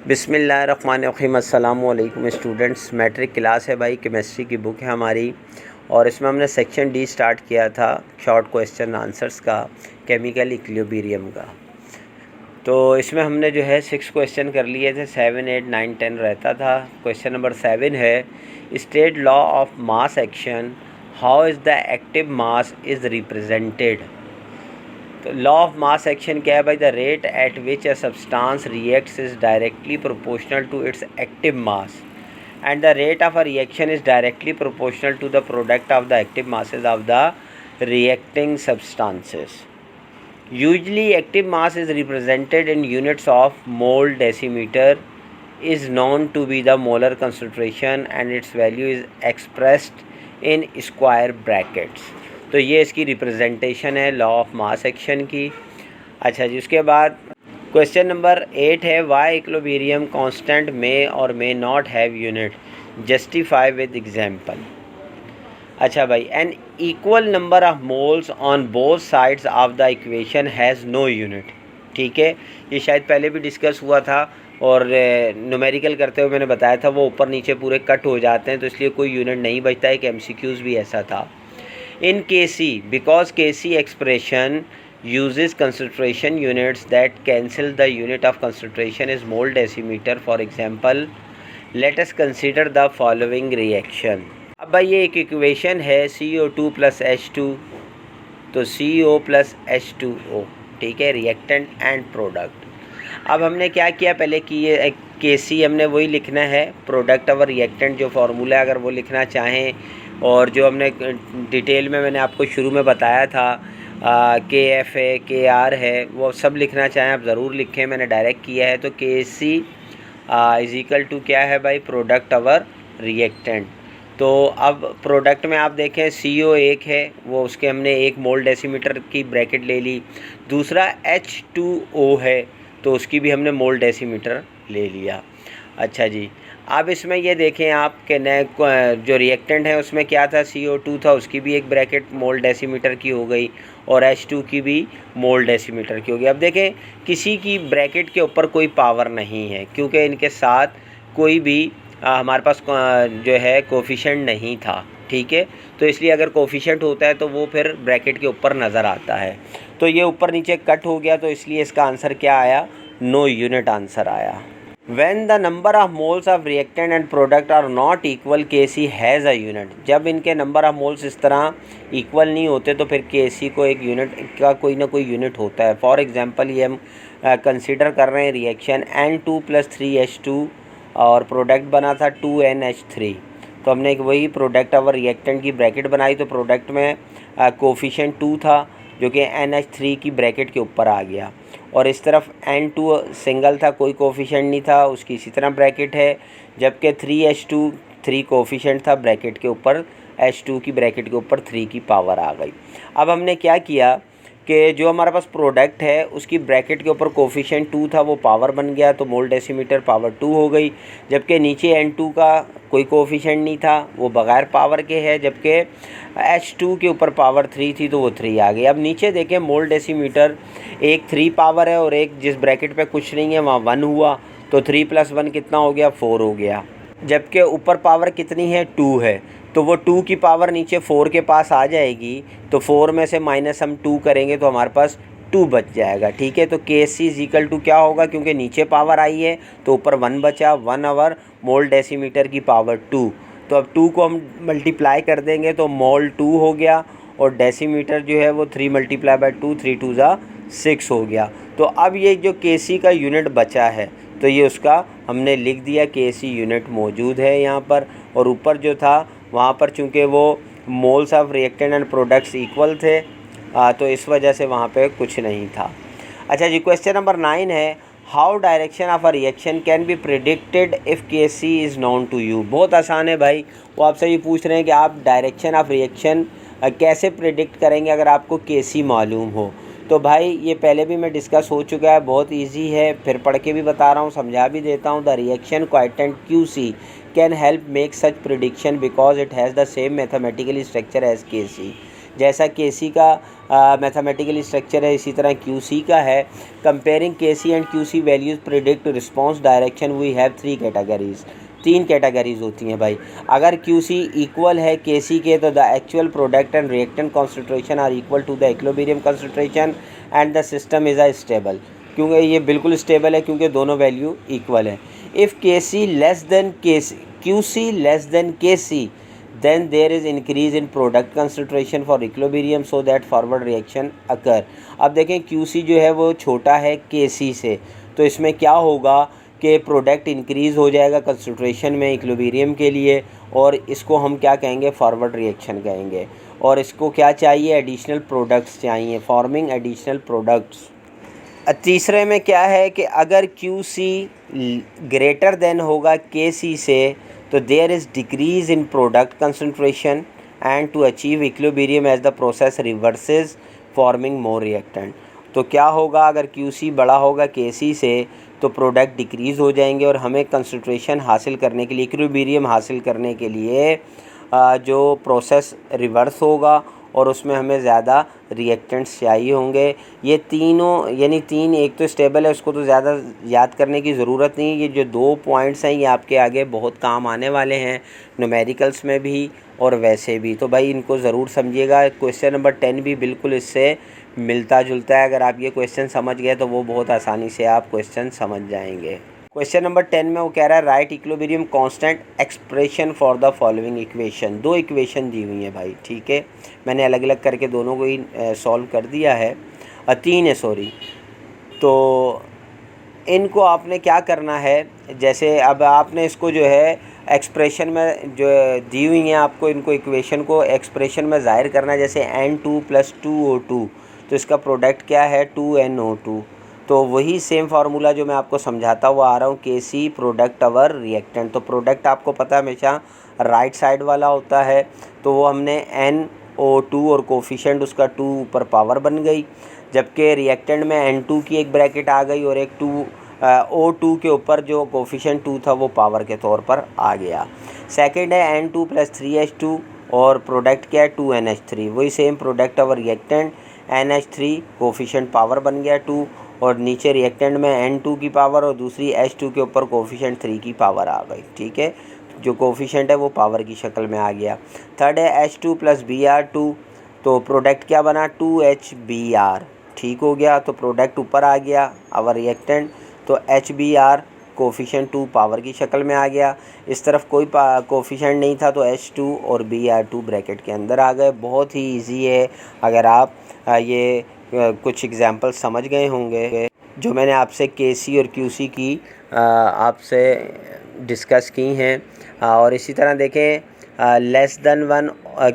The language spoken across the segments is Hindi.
बिस्मिल्लाहिर्रहमानिर्रहीम। अस्सलाम वालेकुम स्टूडेंट्स। मैट्रिक क्लास है भाई, केमिस्ट्री की बुक है हमारी और इसमें हमने सेक्शन डी स्टार्ट किया था शॉर्ट क्वेश्चन आंसर्स का, केमिकल इक्विलिब्रियम का। तो इसमें हमने जो है 6 क्वेश्चन कर लिए थे, 7, 8, 9, 10 रहता था। क्वेश्चन नंबर 7 है, state law of mass action, how is the active mass is represented. तो लॉ ऑफ मास एक्शन क्या है भाई? The rate at which a substance reacts is directly proportional to its active mass and the rate of a reaction is directly proportional to the product of the active masses of the reacting substances. Usually active mass is represented in units of mole decimeter, is known to be the molar concentration and its value is expressed in square brackets. तो ये इसकी रिप्रेजेंटेशन है लॉ ऑफ मास एक्शन की। अच्छा जी, उसके बाद क्वेश्चन नंबर 8 है, वाई इक्विलिब्रियम कांस्टेंट मे और may not have unit, justify with example. अच्छा भाई, an equal number of moles on both sides of the equation has no unit. ठीक है, ये शायद पहले भी डिस्कस हुआ था और न्यूमेरिकल करते हुए मैंने बताया था वो ऊपर नीचे पूरे कट हो जाते हैं, तो इसलिए कोई यूनिट नहीं बचता। एक MCQs भी ऐसा था। In Kc, because Kc expression uses concentration units that cancel the unit of concentration is mole decimeter. For example, let us consider the following reaction. अब भाई ये एक इक्वेशन है CO2 प्लस H2, तो CO प्लस H2O, ठीक है, रिएक्टेंट एंड प्रोडक्ट। अब हमने क्या किया पहले कि ये Kc हमने वही लिखना है, प्रोडक्ट और रिएक्टेंट जो फार्मूला अगर वो लिखना चाहें, और जो हमने डिटेल में मैंने आपको शुरू में बताया था KF है, KR है, वो सब लिखना चाहें आप ज़रूर लिखें। मैंने डायरेक्ट किया है, तो Kc इज़ इक्वल टू क्या है भाई? प्रोडक्ट और रिएक्टेंट। तो अब प्रोडक्ट में आप देखें CO एक है, वो उसके हमने 1 मोल डेसीमीटर की ब्रैकेट ले ली। दूसरा H2O है, तो उसकी भी हमने मोल डेसीमीटर ले लिया। अच्छा जी, अब इसमें ये देखें आप कि जो रिएक्टेंट है उसमें क्या था? CO2 था, उसकी भी एक ब्रैकेट मोल डेसीमीटर की हो गई और H2 की भी मोल डेसीमीटर की हो गई। अब देखें किसी की ब्रैकेट के ऊपर कोई पावर नहीं है क्योंकि इनके साथ कोई भी हमारे पास जो है कोफिशिएंट नहीं था। ठीक है, तो इसलिए अगर कोफिशिएंट होता है तो वो फिर ब्रैकेट के ऊपर नज़र आता है। तो ये ऊपर नीचे कट हो गया, तो इसलिए इसका आंसर क्या आया? नो यूनिट आंसर आया। When the number of moles of reactant and product are not equal, Kc has a unit. जब इनके नंबर ऑफ मोल्स इस तरह इक्वल नहीं होते तो फिर Kc को एक यूनिट का कोई ना कोई यूनिट होता है। फॉर एग्जांपल ये हम कंसीडर कर रहे हैं रिएक्शन N2 + 3H2 और प्रोडक्ट बना था 2NH3, तो हमने एक वही प्रोडक्ट और रिएक्टेंट की ब्रैकेट बनाई, तो प्रोडक्ट में कोफिशिएंट 2 था जो कि NH3 की ब्रैकेट के ऊपर आ गया, और इस तरफ N2 सिंगल था, कोई कोफिशिएंट नहीं था, उसकी इसी तरह ब्रैकेट है, जबकि 3H2 3 कोफिशिएंट था, ब्रैकेट के ऊपर H2 की ब्रैकेट के ऊपर 3 की पावर आ गई। अब हमने क्या किया कि जो हमारे पास प्रोडक्ट है उसकी ब्रैकेट के ऊपर कोफिशिएंट 2 था, वो पावर बन गया, तो मोल डेसीमीटर पावर 2 हो गई, जबकि नीचे N2 का कोई कोफिशिएंट नहीं था, वो बग़ैर पावर के है, जबकि H2 के ऊपर पावर 3 थी तो वो 3 आ गई। अब नीचे देखें मोल डेसीमीटर, एक 3 पावर है और एक जिस ब्रैकेट पे कुछ नहीं है वहाँ 1 हुआ, तो 3 + 1 कितना हो गया? 4 हो गया, जबकि ऊपर पावर कितनी है? 2 है, तो वो 2 की पावर नीचे 4 के पास आ जाएगी, तो 4 में से माइनस हम 2 करेंगे तो हमारे पास 2 बच जाएगा। ठीक है, तो Kc इज़ इक्वल टू क्या होगा? क्योंकि नीचे पावर आई है तो ऊपर 1 बचा, 1 और मोल डेसीमीटर की पावर 2, तो अब 2 को हम मल्टीप्लाई कर देंगे तो मोल 2 हो गया, और डेसीमीटर जो है वो 3 × 2, 3 × 2 = 6 हो गया। तो अब ये जो Kc का यूनिट बचा है तो ये उसका हमने लिख दिया, Kc यूनिट मौजूद है यहाँ पर, और ऊपर जो था वहाँ पर चूँकि वो moles of reactant and products equal थे, तो इस वजह से वहाँ पे कुछ नहीं था। अच्छा जी, क्वेश्चन नंबर 9 है, how direction of a reaction can be predicted if Kc is known to you. बहुत आसान है भाई, वो आपसे ये पूछ रहे हैं कि आप डायरेक्शन ऑफ रिएक्शन कैसे प्रिडिक्ट करेंगे अगर आपको Kc मालूम हो। तो भाई ये पहले भी मैं डिस्कस हो चुका है, बहुत इजी है, फिर पढ़ के भी बता रहा हूँ, समझा भी देता हूँ। The reaction quotient QC can help make such prediction because it has the same mathematical structure as Kc। जैसा के सी का मैथमेटिकल स्ट्रक्चर है, इसी तरह क्यू सी का है। Comparing K C and Q C values predict response direction we have 3 categories. 3 categories होती हैं भाई। अगर क्यू सी इक्वल है के सी के तो the actual product and reactant concentration are equal to the equilibrium concentration and the system is a stable. क्योंकि ये बिल्कुल स्टेबल है क्योंकि दोनों वैल्यू इक्वल है। इफ़ के सी लेस देन के सी, क्यू सी लेस देन के सी, then there is increase in product concentration for equilibrium so that forward reaction occur। अब देखें QC जो है वो छोटा है KC से, तो इसमें क्या होगा कि प्रोडक्ट इंक्रीज़ हो जाएगा कंसंट्रेशन में इक्विलिब्रियम के लिए, और इसको हम क्या कहेंगे, फॉरवर्ड रिएक्शन कहेंगे। और इसको क्या चाहिए, एडिशनल प्रोडक्ट्स चाहिए, फॉर्मिंग एडिशनल प्रोडक्ट्स। तीसरे में क्या है कि अगर QC ग्रेटर देन होगा KC से तो there is decrease in product concentration and to achieve equilibrium as the process reverses forming more reactant. तो क्या होगा, अगर QC बड़ा होगा KC से तो प्रोडक्ट डिक्रीज़ हो जाएंगे और हमें कंसंट्रेशन हासिल करने के लिए, इक्विलिब्रियम हासिल करने के लिए जो प्रोसेस रिवर्स होगा और उसमें हमें ज़्यादा रिएक्टेंट्स चाहिए होंगे। ये तीनों यानी 3, एक तो स्टेबल है, उसको तो ज़्यादा याद करने की ज़रूरत नहीं। ये जो 2 पॉइंट्स हैं ये आपके आगे बहुत काम आने वाले हैं, न्यूमेरिकल्स में भी और वैसे भी। तो भाई इनको ज़रूर समझिएगा। क्वेश्चन नंबर 10 भी बिल्कुल इससे मिलता जुलता है। अगर आप ये क्वेश्चन समझ गए तो वो बहुत आसानी से आप क्वेश्चन समझ जाएंगे। क्वेश्चन नंबर 10 में वो कह रहा है right equilibrium constant expression for the following equation. 2 equation दी हुई हैं भाई, ठीक है। मैंने अलग अलग करके दोनों को ही सॉल्व कर दिया है, 3 है सॉरी। तो इनको आपने क्या करना है, जैसे अब आपने इसको जो है एक्सप्रेशन में जो दी हुई हैं आपको, इनको इक्वेशन को एक्सप्रेशन में ज़ाहिर करना है। जैसे N2 + 2O2, तो इसका प्रोडक्ट क्या है, 2NO2। तो वही सेम फार्मूला जो मैं आपको समझाता हुआ आ रहा हूँ, KC प्रोडक्ट अवर रिएक्टेंट। तो प्रोडक्ट आपको पता है हमेशा राइट साइड वाला होता है, तो वो हमने NO2 और कोफिशेंट उसका 2 ऊपर पावर बन गई, जबकि रिएक्टेंट में N2 की एक ब्रैकेट आ गई और एक O2 के ऊपर जो कोफिशेंट 2 था वो पावर के तौर पर आ गया। सेकंड है N2 + 3H2 और प्रोडक्ट क्या है, 2NH3। वही सेम प्रोडक्ट अवर रिएक्टेंट, NH3 कोफिशेंट पावर बन गया 2, और नीचे रिएक्टेंट में N2 की पावर और दूसरी H2 के ऊपर कोफिशेंट 3 की पावर आ गई, ठीक है। जो कोफिशेंट है वो पावर की शक्ल में आ गया। थर्ड है H2 + Br2, तो प्रोडक्ट क्या बना, 2HBr, ठीक हो गया। तो प्रोडक्ट ऊपर आ गया आवर रिएक्टेंट, तो HBr कोफिशेंट 2 पावर की शक्ल में आ गया। इस तरफ कोई कोफिशेंट नहीं था तो H2 और Br2 ब्रैकेट के अंदर आ गए। बहुत ही इजी है। अगर आप ये कुछ एग्जांपल समझ गए होंगे जो मैंने आपसे KC और QC की आपसे डिस्कस की हैं। और इसी तरह देखें लेस देन 1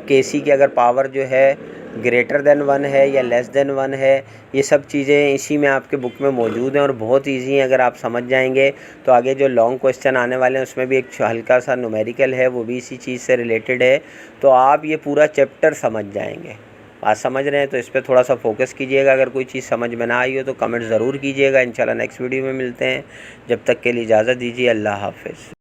KC की अगर पावर जो है ग्रेटर देन 1 है या लेस देन 1 है, ये सब चीज़ें इसी में आपके बुक में मौजूद हैं और बहुत इजी हैं। अगर आप समझ जाएंगे तो आगे जो लॉन्ग क्वेश्चन आने वाले हैं उसमें भी एक हल्का सा न्यूमेरिकल है, वो भी इसी चीज़ से रिलेटेड है। तो आप ये पूरा चैप्टर समझ जाएंगे। बात समझ रहे हैं तो इस पर थोड़ा सा फोकस कीजिएगा। अगर कोई चीज़ समझ में ना आई हो तो कमेंट ज़रूर कीजिएगा। इंशाल्लाह नेक्स्ट वीडियो में मिलते हैं। जब तक के लिए इजाज़त दीजिए। अल्लाह हाफ़िज़।